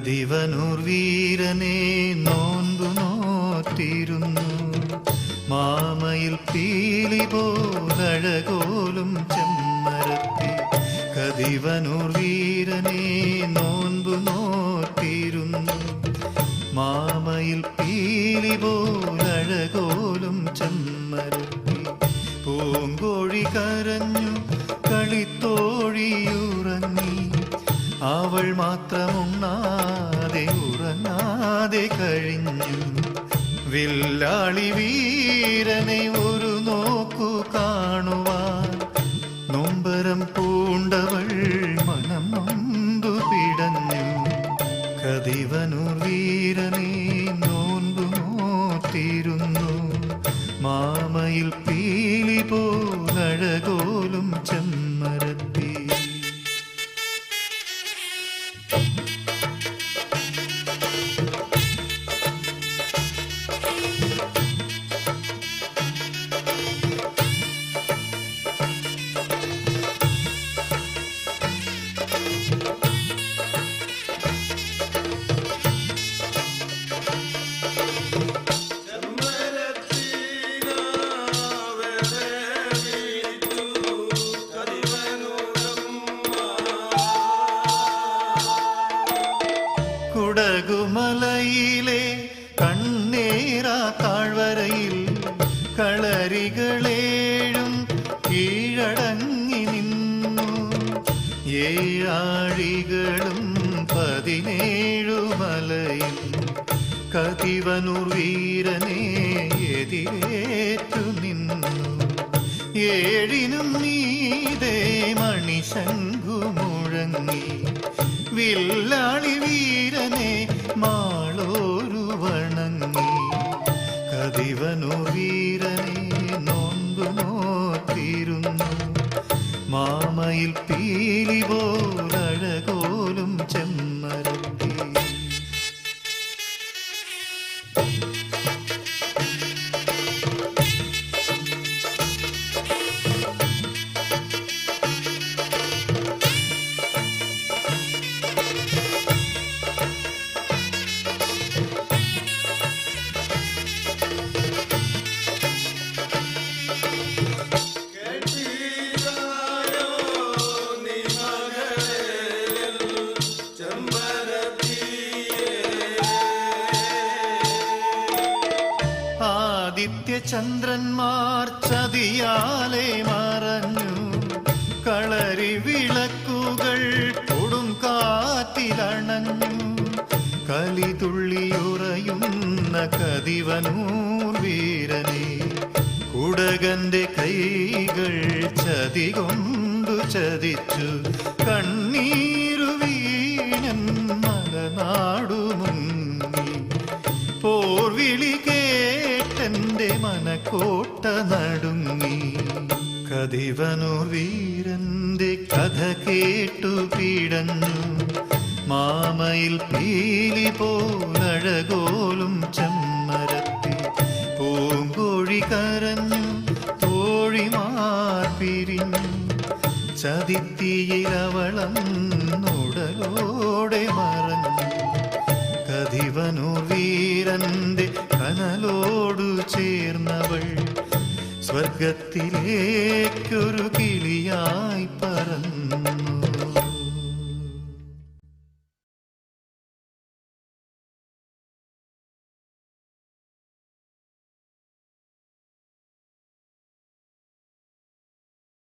കതിവനൂർ വീരനെ നോൻപു നോറ്റിരുന്നു. മാമയിൽ പീലി പോലഴകോലും ചെമ്മരത്തി. കതിവനൂർ വീരനെ നോൻപു നോറ്റിരുന്നു. മാമയിൽ പീലി പോലഴകോലും ചെമ്മരത്തി. പൂങ്കോഴി കരഞ്ഞു, കളിത്തോഴിയുറങ്ങി. അവൾ മാത്രമുണ്ണാതെ ഉറങ്ങാതെ കഴിഞ്ഞു. വില്ലാളി വീരനെ ഒരു നോക്കു കാണുവാൻ നൊമ്പരം പൂണ്ടവൾ മനം നൊന്തു പിടഞ്ഞു. കതിവനൂർ വീരനെ നോൻപു നോറ്റിരുന്നു. മാമയിൽ പീലി പോലഴകോലും ചെമ്മരത്തി. കുടകുമലയിലെ കണ്ണേറാ താഴ്വരയിൽ കളരികളേഴും കീഴടങ്ങി നിന്നു. ഏഴാഴികളും 17 മലയിൽ കതിവനൂർ വീരനെ എതിരേറ്റു നിന്നു. ഏഴിനും നീതേ മണിശങ്കു മുഴങ്ങി. വില്ലാളി വീരനെ മാളോരു വണങ്ങി. കതിവനൂർ വീരനെ നോൻപു നോറ്റിരുന്നു. മാമയിൽ പീലി പോലഴകോലും ചെമ്മരത്തി. ആദിത്യചന്ദ്രന്മാർ ചതിയാലെ മറഞ്ഞു. കളരി വിളക്കുകൾ കൊടും കാറ്റിലണഞ്ഞു. കലിതുള്ളിയുറയുന്ന കതിവനൂർ വീരനെ കുടകന്റെ കൈകൾ ചതി കൊണ്ടു ചതിച്ചു. കണ്ണീരു വീണൻ മലനാടു മുങ്ങി. പോർവിളി കേട്ടെന്റെ മനക്കോട്ട നടുങ്ങി. കതിവനൂർ വീരന്റെ കഥ കേട്ടു പിടഞ്ഞു. മാമയിൽ പീലി പോലഴകോലും ചെമ്മരത്തി. പൂങ്കോഴി കരഞ്ഞു, തോഴിമാർ പിരിഞ്ഞു. ചതിത്തിയിലവളന്നുടലോടെ മറഞ്ഞു. കതിവനൂർ വീരന്റെ കനലോടു ചേർന്നവൾ സ്വർഗത്തിലേക്കൊരു കിളിയായി പറന്നു.